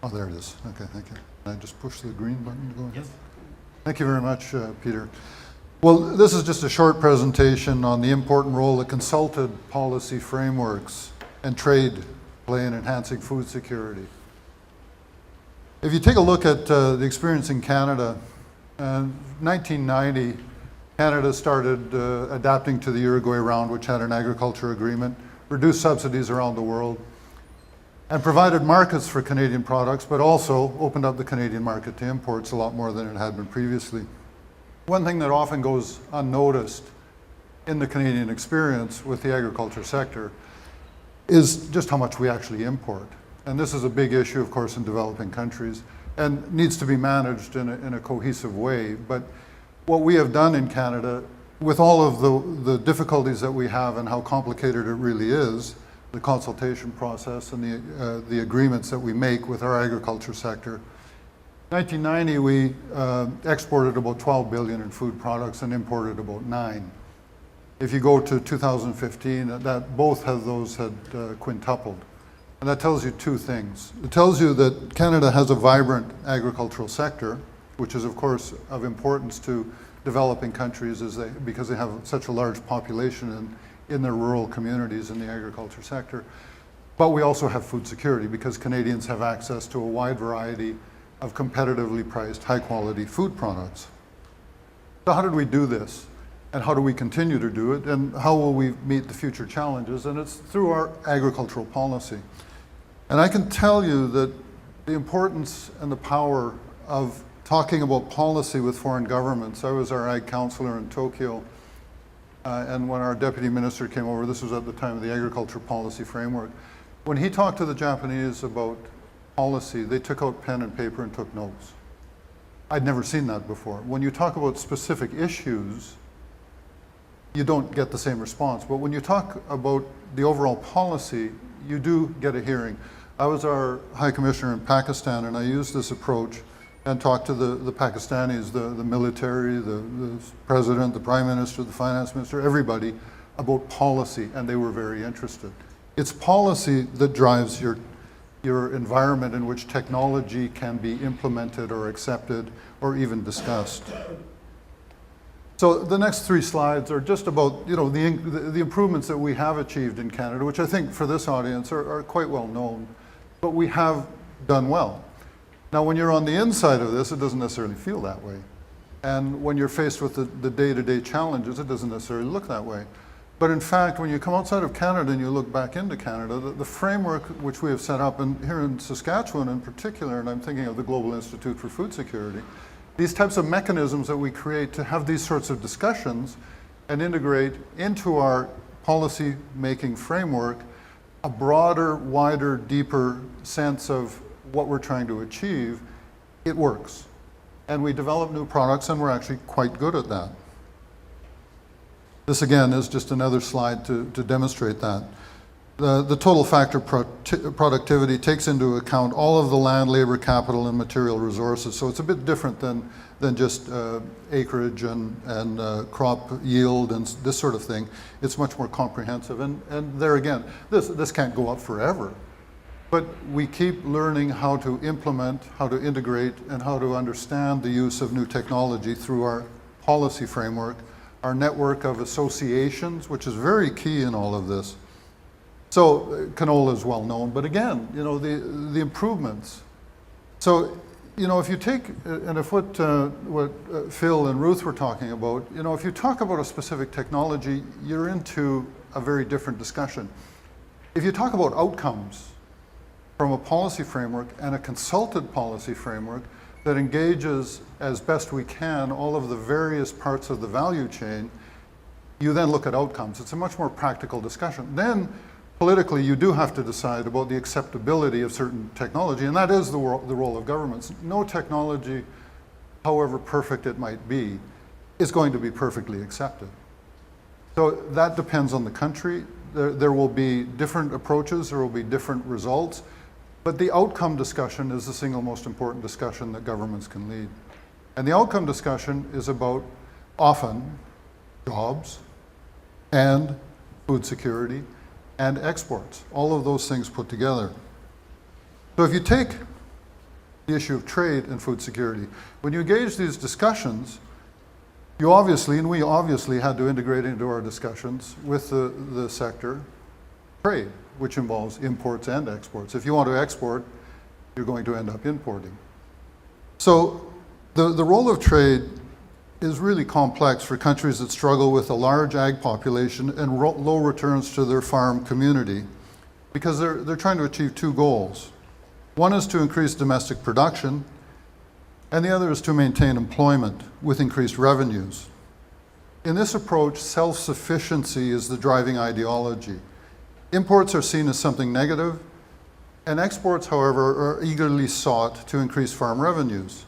Oh, there it is. Okay, thank you. Can I just push the green button to go ahead? Yes. Thank you very much, Peter. Well, this is just a short presentation on the important role that consulted policy frameworks and trade play in enhancing food security. If you take a look at the experience in Canada, 1990, Canada started adapting to the Uruguay Round, which had an agriculture agreement, reduced subsidies around the world, and provided markets for Canadian products, but also opened up the Canadian market to imports a lot more than it had been previously. One thing that often goes unnoticed in the Canadian experience with the agriculture sector is just how much we actually import. And this is a big issue, of course, in developing countries and needs to be managed in a cohesive way. But what we have done in Canada, with all of the difficulties that we have and how complicated it really is, the consultation process and the agreements that we make with our agriculture sector. 1990, we exported about 12 billion in food products and imported about 9. If you go to 2015, both of those had quintupled. And that tells you two things. It tells you that Canada has a vibrant agricultural sector, which is of course of importance to developing countries because they have such a large population in their rural communities in the agriculture sector. But we also have food security because Canadians have access to a wide variety of competitively priced, high quality food products. So how did we do this? And how do we continue to do it? And how will we meet the future challenges? And it's through our agricultural policy. And I can tell you that the importance and the power of talking about policy with foreign governments. I was our Ag Counsellor in Tokyo, and when our Deputy Minister came over, this was at the time of the Agriculture Policy Framework, when he talked to the Japanese about policy, they took out pen and paper and took notes. I'd never seen that before. When you talk about specific issues, you don't get the same response. But when you talk about the overall policy, you do get a hearing. I was our High Commissioner in Pakistan, and I used this approach and talked to the Pakistanis, the military, the president, the prime minister, the finance minister, everybody about policy, and they were very interested. It's policy that drives your environment in which technology can be implemented or accepted or even discussed. So the next 3 slides are just about the improvements that we have achieved in Canada, which I think for this audience are quite well known, but we have done well. Now when you're on the inside of this, it doesn't necessarily feel that way. And when you're faced with the day-to-day challenges, it doesn't necessarily look that way. But in fact, when you come outside of Canada and you look back into Canada, the framework which we have set up, and here in Saskatchewan in particular, and I'm thinking of the Global Institute for Food Security, these types of mechanisms that we create to have these sorts of discussions and integrate into our policy-making framework a broader, wider, deeper sense of what we're trying to achieve, it works. And we develop new products, and we're actually quite good at that. This again is just another slide to demonstrate that. The total factor productivity takes into account all of the land, labor, capital, and material resources. So it's a bit different than just acreage and crop yield and this sort of thing. It's much more comprehensive. And there again, this can't go up forever. But we keep learning how to implement, how to integrate, and how to understand the use of new technology through our policy framework, our network of associations, which is very key in all of this. So canola is well known, but again, the improvements. So, if you take, and if what Phil and Ruth were talking about, if you talk about a specific technology, you're into a very different discussion. If you talk about outcomes from a policy framework and a consulted policy framework that engages as best we can all of the various parts of the value chain, you then look at outcomes. It's a much more practical discussion. Then politically, you do have to decide about the acceptability of certain technology, and that is the role of governments. No technology, however perfect it might be, is going to be perfectly accepted. So that depends on the country. There will be different approaches, there will be different results, but the outcome discussion is the single most important discussion that governments can lead. And the outcome discussion is about often jobs and food security and exports, all of those things put together. So if you take the issue of trade and food security. When you engage these discussions, you obviously, and we obviously, had to integrate into our discussions with the sector trade, which involves imports and exports. If you want to export, you're going to end up importing. So the role of trade is really complex for countries that struggle with a large ag population and low returns to their farm community, because they're trying to achieve two goals. One is to increase domestic production, and the other is to maintain employment with increased revenues. In this approach, self-sufficiency is the driving ideology. Imports are seen as something negative, and exports, however, are eagerly sought to increase farm revenues.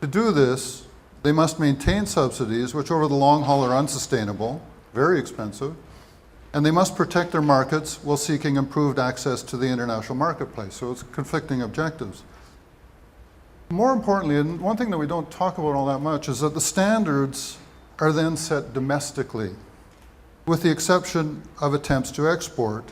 To do this, they must maintain subsidies, which over the long haul are unsustainable, very expensive, and they must protect their markets while seeking improved access to the international marketplace. So it's conflicting objectives. More importantly, and one thing that we don't talk about all that much, is that the standards are then set domestically, with the exception of attempts to export,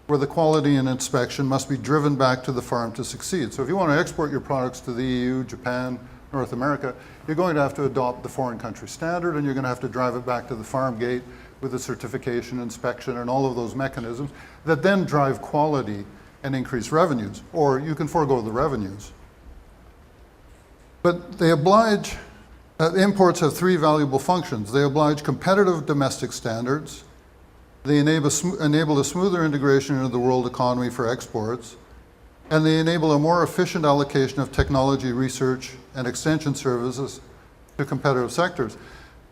where the quality and inspection must be driven back to the farm to succeed. So if you want to export your products to the EU, Japan, North America, you're going to have to adopt the foreign country standard, and you're going to have to drive it back to the farm gate with the certification, inspection, and all of those mechanisms that then drive quality and increase revenues, or you can forego the revenues. But they oblige, imports have three valuable functions. They oblige competitive domestic standards, they enable a smoother integration into the world economy for exports, and they enable a more efficient allocation of technology, research, and extension services to competitive sectors.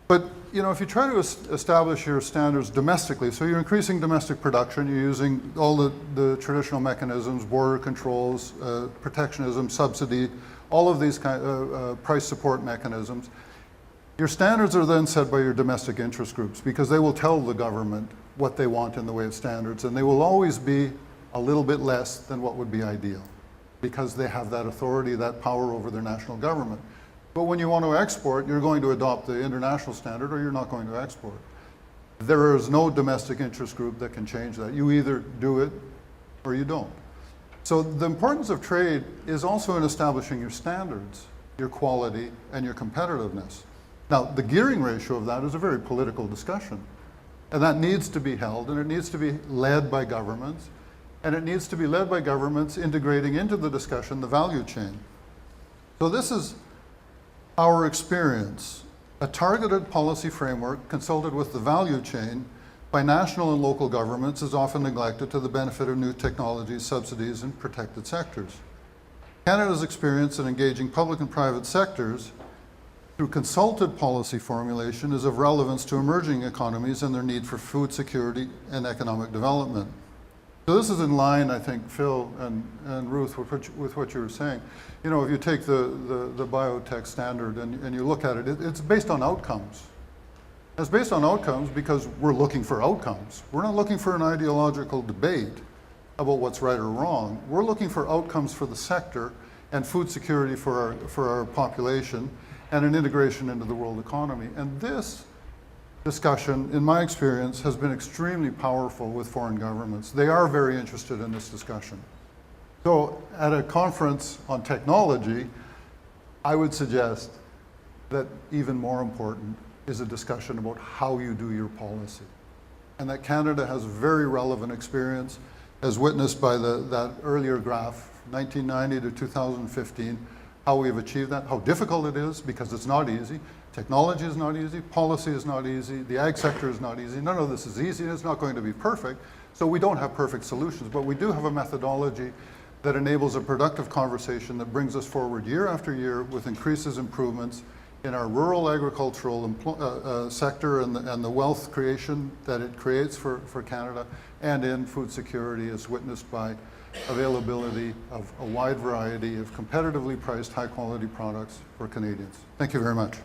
But if you try to establish your standards domestically, so you're increasing domestic production, you're using all the traditional mechanisms, border controls, protectionism, subsidy, all of these price support mechanisms, your standards are then set by your domestic interest groups, because they will tell the government what they want in the way of standards, and they will always be a little bit less than what would be ideal, because they have that authority, that power over their national government. But when you want to export, you're going to adopt the international standard, or you're not going to export. There is no domestic interest group that can change that. You either do it or you don't. So the importance of trade is also in establishing your standards, your quality, and your competitiveness. Now, the gearing ratio of that is a very political discussion, and that needs to be held, and it needs to be led by governments, and it needs to be led by governments integrating into the discussion the value chain. So this is our experience. A targeted policy framework consulted with the value chain by national and local governments is often neglected to the benefit of new technologies, subsidies, and protected sectors. Canada's experience in engaging public and private sectors through consulted policy formulation is of relevance to emerging economies and their need for food security and economic development. So this is in line, I think, Phil and Ruth, with what you were saying. If you take the biotech standard and you look at it, it's based on outcomes. It's based on outcomes because we're looking for outcomes. We're not looking for an ideological debate about what's right or wrong. We're looking for outcomes for the sector and food security for our population and an integration into the world economy. And this discussion, in my experience, has been extremely powerful with foreign governments. They are very interested in this discussion. So at a conference on technology, I would suggest that even more important is a discussion about how you do your policy. And that Canada has very relevant experience, as witnessed by that earlier graph, 1990 to 2015, how we've achieved that, how difficult it is, because it's not easy. Technology is not easy, policy is not easy, the ag sector is not easy. None of this is easy, and it's not going to be perfect. So we don't have perfect solutions, but we do have a methodology that enables a productive conversation that brings us forward year after year with increases, improvements in our rural agricultural sector and the wealth creation that it creates for Canada, and in food security, as witnessed by availability of a wide variety of competitively priced, high quality products for Canadians. Thank you very much.